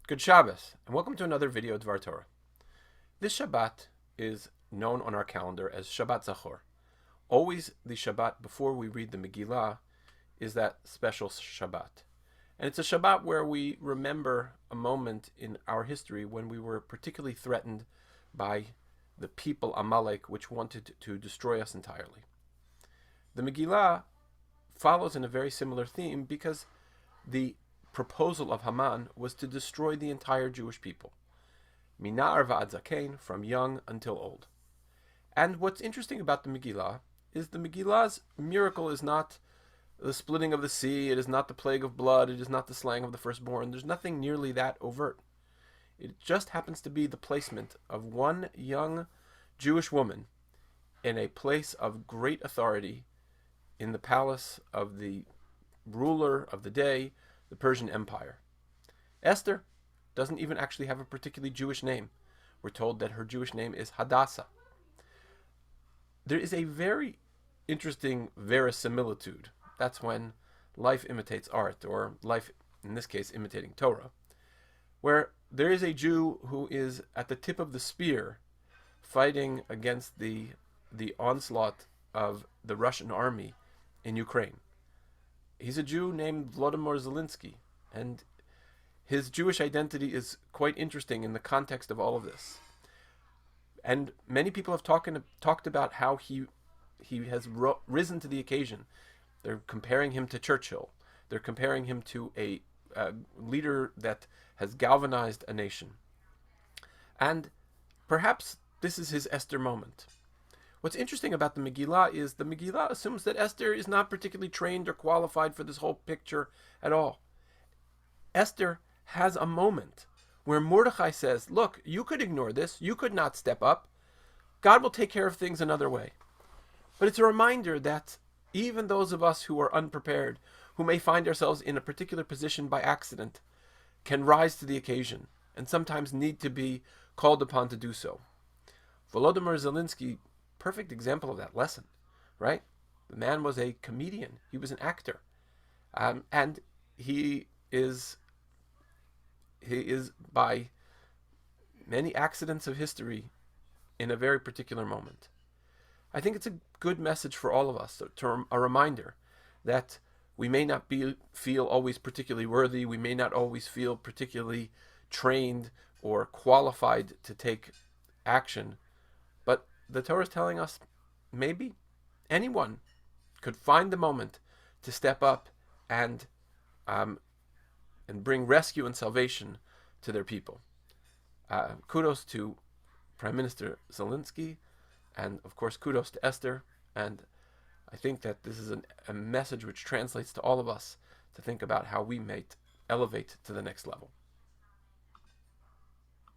Good Shabbos, and welcome to another video of Devar Torah. This Shabbat is known on our calendar as Shabbat Zachor. Always the Shabbat before we read the Megillah is that special Shabbat. And it's a Shabbat where we remember a moment in our history when we were particularly threatened by the people Amalek, which wanted to destroy us entirely. The Megillah follows in a very similar theme because the proposal of Haman was to destroy the entire Jewish people, minar va'ad zaken, from young until old. And what's interesting about the Megillah is the Megillah's miracle is not the splitting of the sea, it is not the plague of blood, it is not the slaying of the firstborn. There's nothing nearly that overt. It just happens to be the placement of one young Jewish woman in a place of great authority in the palace of the ruler of the day, the Persian Empire. Esther doesn't even actually have a particularly Jewish name. We're told that her Jewish name is Hadassah. There is a very interesting verisimilitude. That's when life imitates art, or life, in this case, imitating Torah, where there is a Jew who is at the tip of the spear fighting against the onslaught of the Russian army in Ukraine. He's a Jew named Volodymyr Zelensky, and his Jewish identity is quite interesting in the context of all of this. And many people have talked about how he has risen to the occasion. They're comparing him to Churchill. They're comparing him to a leader that has galvanized a nation. And perhaps this is his Esther moment. What's interesting about the Megillah is the Megillah assumes that Esther is not particularly trained or qualified for this whole picture at all. Esther has a moment where Mordechai says, look, you could ignore this, you could not step up. God will take care of things another way. But it's a reminder that even those of us who are unprepared, who may find ourselves in a particular position by accident, can rise to the occasion and sometimes need to be called upon to do so. Volodymyr Zelensky, perfect example of that lesson, right? The man was a comedian. He was an actor. And he is by many accidents of history in a very particular moment. I think it's a good message for all of us, a reminder that we may not feel always particularly worthy, we may not always feel particularly trained or qualified to take action, but the Torah is telling us maybe anyone could find the moment to step up and bring rescue and salvation to their people. Kudos to Prime Minister Zelensky, and of course kudos to Esther. And I think that this is a message which translates to all of us to think about how we may elevate to the next level.